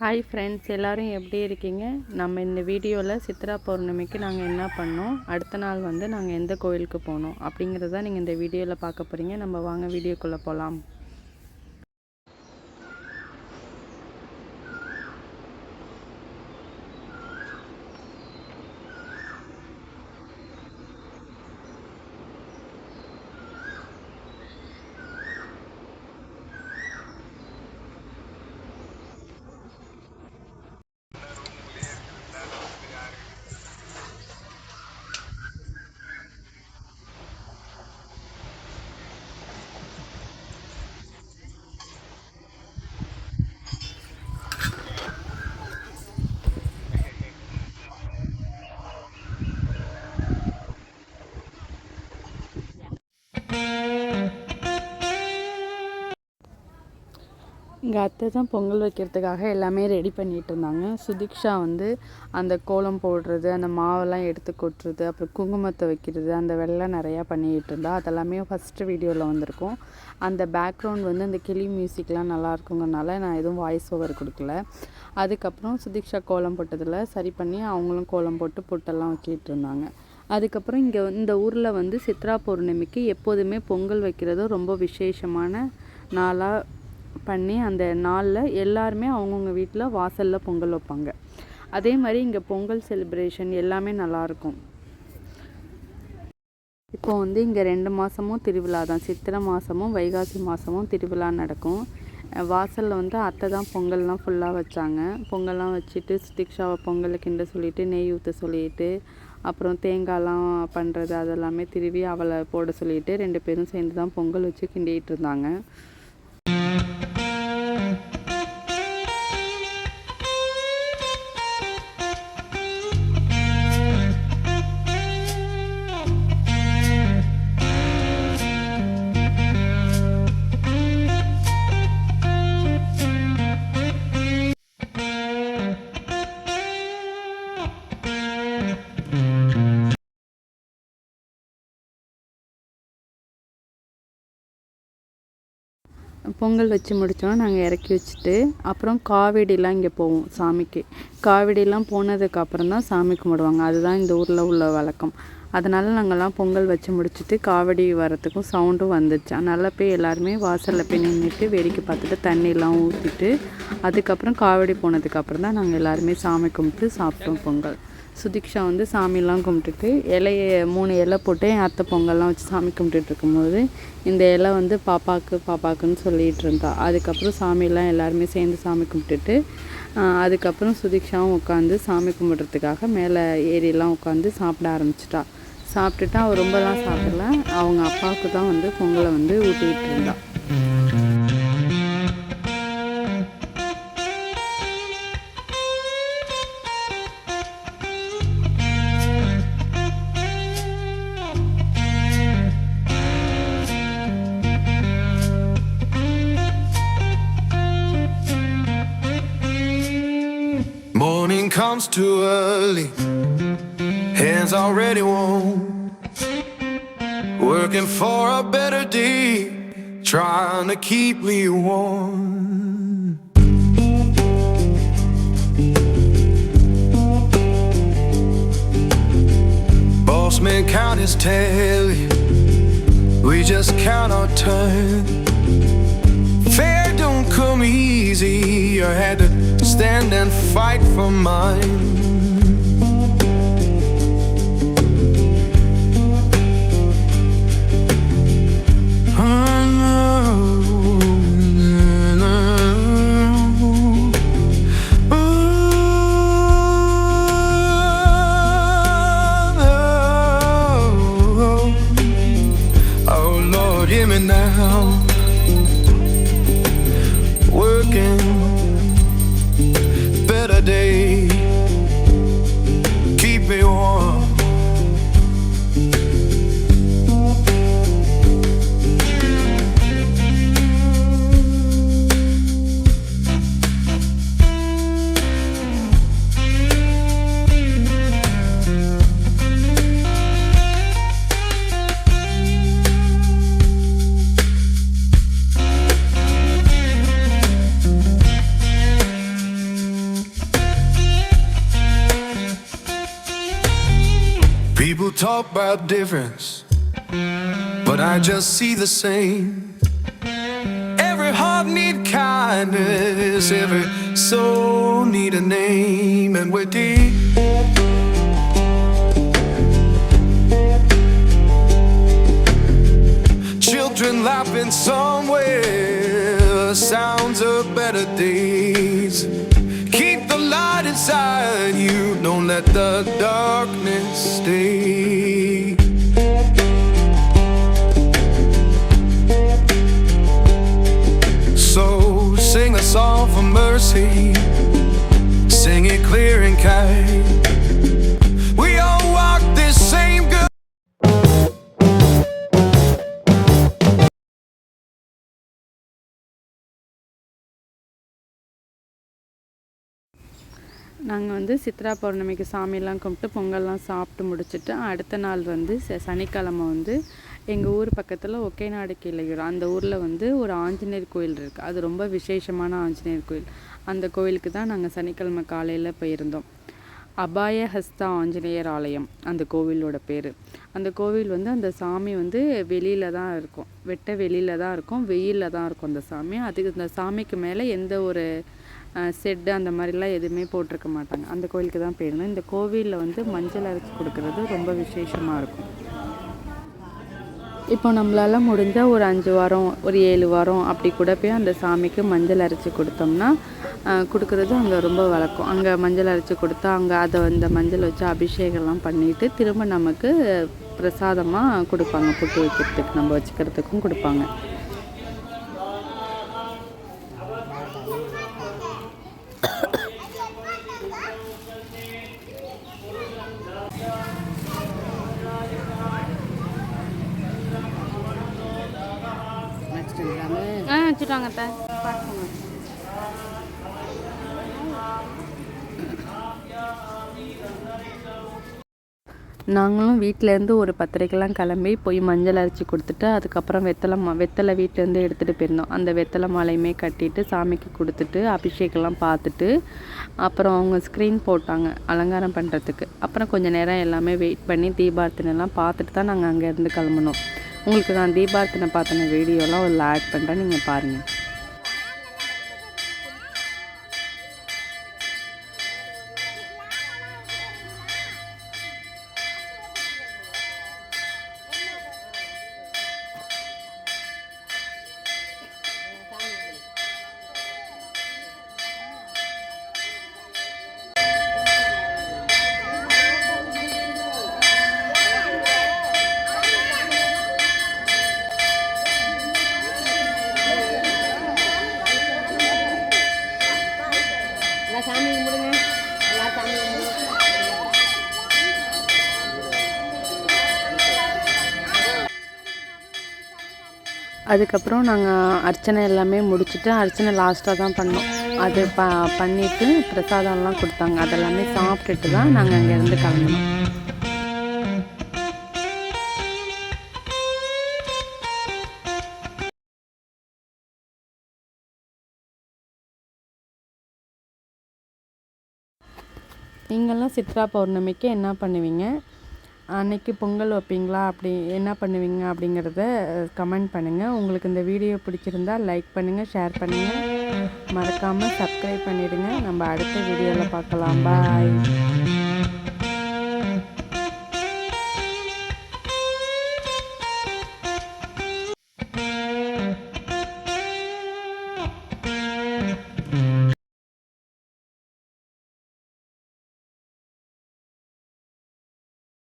Hi friends, எல்லோரும் எப்படி இருக்கீங்க? நம்ம இந்த வீடியோவில் சித்ரா பௌர்ணமிக்கு நாங்கள் என்ன பண்ணோம், அடுத்த நாள் வந்து நாங்கள் எந்த கோயிலுக்கு போனோம் அப்படிங்கிறத நீங்கள் இந்த வீடியோவில் பார்க்க போகிறீங்க. நம்ம வாங்க வீடியோக்குள்ளே போகலாம். எங்கள் அத்தை தான் பொங்கல் வைக்கிறதுக்காக எல்லாமே ரெடி பண்ணிகிட்டு இருந்தாங்க. சுதீக்ஷா வந்து அந்த கோலம் போடுறது, அந்த மாவெல்லாம் எடுத்து கொட்டுறது, அப்புறம் குங்குமத்தை வைக்கிறது, அந்த வெள்ளை நிறையா பண்ணிக்கிட்டு இருந்தா. அதெல்லாமே ஃபஸ்ட்டு வீடியோவில் வந்திருக்கும். அந்த பேக்ரவுண்ட் வந்து அந்த கிளி மியூசிக்லாம் நல்லா இருக்குங்கிறனால நான் எதுவும் வாய்ஸ் ஓவர் கொடுக்கல. அதுக்கப்புறம் சுதீக்ஷா கோலம் போட்டதில் சரி பண்ணி அவங்களும் கோலம் போட்டு பொட்டெல்லாம் வைக்கிட்டு இருந்தாங்க. அதுக்கப்புறம் இங்கே இந்த ஊரில் வந்து சித்ரா பௌர்ணமிக்கு எப்போதுமே பொங்கல் வைக்கிறது ரொம்ப விசேஷமான நாளாக பண்ணி அந்த நாளில் எல்லாருமே அவங்கவுங்க வீட்டில் வாசலில் பொங்கல் வைப்பாங்க. அதே மாதிரி இங்கே பொங்கல் செலிப்ரேஷன் எல்லாமே நல்லாயிருக்கும். இப்போ வந்து இங்கே 2 மாதமும் திருவிழா தான். சித்திரை மாதமும் வைகாசி மாதமும் திருவிழா நடக்கும். வாசலில் வந்து அத்தை தான் பொங்கல்லாம் ஃபுல்லாக வச்சாங்க. பொங்கல்லாம் வச்சுட்டு சுதீக்ஷாவை பொங்கலை கிண்ட சொல்லிவிட்டு நெய் ஊற்ற சொல்லிட்டு அப்புறம் தேங்காய்லாம் பண்ணுறது அதெல்லாமே திருவி அவளை போட சொல்லிவிட்டு 2 பேரும் சேர்ந்து தான் பொங்கல் வச்சு கிண்டிகிட்டு இருந்தாங்க. பொங்கல் வச்சு முடித்தோன்னா நாங்கள் இறக்கி வச்சுட்டு அப்புறம் காவடிலாம் இங்கே போவோம் சாமிக்கு. காவடிலாம் போனதுக்கப்புறம் தான் சாமி கும்பிடுவாங்க. அதுதான் இந்த ஊரில் உள்ள வழக்கம். அதனால் நாங்கள்லாம் பொங்கல் வச்சு முடிச்சுட்டு காவடி வரத்துக்கும் சவுண்டும் வந்துச்சு. அதனால் போய் எல்லாருமே வாசலில் போய் நின்றுட்டு வேடிக்கை பார்த்துட்டு தண்ணியெலாம் ஊற்றிட்டு அதுக்கப்புறம் காவடி போனதுக்கப்புறம் தான் நாங்கள் எல்லாருமே சாமி கும்பிட்டு சாப்பிட்டோம் பொங்கல். சுதீக்ஷா வந்து சாமியெல்லாம் கும்பிட்டுட்டு 3 இலை போட்டு என் அத்தை பொங்கல்லாம் வச்சு சாமி கும்பிட்டுட்டு இருக்கும்போது இந்த இலை வந்து பாப்பாக்குன்னு சொல்லிகிட்டு இருந்தா. அதுக்கப்புறம் சாமியெல்லாம் எல்லாருமே சேர்ந்து சாமி கும்பிட்டுட்டு அதுக்கப்புறம் சுதீக்ஷாவும் உட்காந்து சாமி கும்பிட்றதுக்காக மேலே ஏறியெல்லாம் உட்காந்து சாப்பிட ஆரம்பிச்சிட்டா. சாப்பிட்டுட்டு அவள் ரொம்பலாம் சாப்பிடல. அவங்க அப்பாவுக்கு தான் வந்து பொங்கலை வந்து ஊட்டிகிட்டு இருந்தா. Morning comes too early, hands already warm, working for a better day, trying to keep me warm. Boss man count his tally, we just count our turn. Fair don't come easy, I had to stand and fight for mine. Oh Lord, hear me now. Working better day, talk about difference, but I just see the same. Every heart need kindness, every soul need a name, and we're deep. Children laughing somewhere, sounds of better days. Keep the light inside you, don't let the darkness stay. So sing a song for mercy, sing it clear and kind. We all walk this same good. நாங்கள் வந்து சித்ரா பௌர்ணமிக்கு சாமியெல்லாம் கும்பிட்டு பொங்கல்லாம் சாப்பிட்டு முடிச்சுட்டு அடுத்த நாள் வந்து சனிக்கிழமை வந்து எங்கள் ஊர் பக்கத்தில் ஒக்கேநாடு கீழையூர் அந்த ஊரில் வந்து ஒரு ஆஞ்சநேயர் கோயில் இருக்குது. அது ரொம்ப விசேஷமான ஆஞ்சநேயர் கோயில். அந்த கோயிலுக்கு தான் நாங்கள் சனிக்கிழமை காலையில் போயிருந்தோம். அபாயஹஸ்தா ஆஞ்சநேயர் ஆலயம் அந்த கோவிலோட பேர். அந்த கோவில் வந்து அந்த சாமி வந்து வெளியில் தான் இருக்கும், வெட்ட வெளியில் தான் இருக்கும், வெயிலில் தான் இருக்கும் அந்த சாமி. அதுக்கு அந்த சாமிக்கு மேலே எந்த ஒரு செட்டு அந்த மாதிரிலாம் எதுவுமே போட்டிருக்க மாட்டாங்க. அந்த கோவிலுக்கு தான் போயிருந்தோம். இந்த கோவிலில் வந்து மஞ்சள் அரைச்சி கொடுக்கறது ரொம்ப விசேஷமாக இருக்கும். இப்போ நம்மளால் முடிஞ்ச ஒரு 5 வாரம் ஒரு 7 வாரம் அப்படி கூட போய் அந்த சாமிக்கு மஞ்சள் அரைச்சி கொடுத்தோம்னா கொடுக்குறது அங்கே ரொம்ப வழக்கம். அங்கே மஞ்சள் அரைச்சி கொடுத்தா அங்கே அதை அந்த மஞ்சள் வச்சு அபிஷேகம்லாம் பண்ணிவிட்டு திரும்ப நமக்கு பிரசாதமாக கொடுப்பாங்க. புட்டு வைக்கிறதுக்கு நம்ம வச்சுக்கிறதுக்கும் கொடுப்பாங்க. வச்சுட்டாங்க பார்த்துக்கோங்க. நாங்களும் வீட்டிலேருந்து ஒரு 10:30க்கெல்லாம் கிளம்பி போய் மஞ்சள் அரைச்சி கொடுத்துட்டு அதுக்கப்புறம் வெத்தலை வீட்டிலேருந்து எடுத்துகிட்டு போயிருந்தோம். அந்த வெத்தலை மாலையுமே கட்டிட்டு சாமிக்கு கொடுத்துட்டு அபிஷேகம்லாம் பார்த்துட்டு அப்புறம் அவங்க ஸ்க்ரீன் போட்டாங்க அலங்காரம் பண்ணுறதுக்கு. அப்புறம் கொஞ்சம் நேரம் எல்லாமே வெயிட் பண்ணி தீபார்த்தனைலாம் பார்த்துட்டு தான் நாங்கள் அங்கேருந்து கிளம்புனோம். உங்களுக்கு நான் தீபார்த்தனை பார்த்தின வீடியோலாம் ஒரு ஆட் பண்ணுறேன், நீங்கள் பாருங்கள். அதுக்கப்புறம் நாங்கள் அர்ச்சனை எல்லாமே முடிச்சுட்டு அர்ச்சனை லாஸ்ட்டாக தான் பண்ணோம். அது பண்ணிவிட்டு பிரசாதம்லாம் கொடுத்தாங்க. அதெல்லாமே சாப்பிட்டுட்டு தான் நாங்கள் அங்கேருந்து கிளம்பினோம். நீங்கள்லாம் சித்ரா பௌர்ணமிக்கு என்ன பண்ணுவீங்க? அன்னைக்கு பொங்கல் வைப்பீங்களா? அப்படி என்ன பண்ணுவீங்க அப்படிங்கிறத கமெண்ட் பண்ணுங்கள். உங்களுக்கு இந்த வீடியோ பிடிச்சிருந்தால் லைக் பண்ணுங்கள், ஷேர் பண்ணுங்கள், மறக்காமல் சப்ஸ்கிரைப் பண்ணிவிடுங்க. நம்ம அடுத்த வீடியோவில் பார்க்கலாம். பாய்.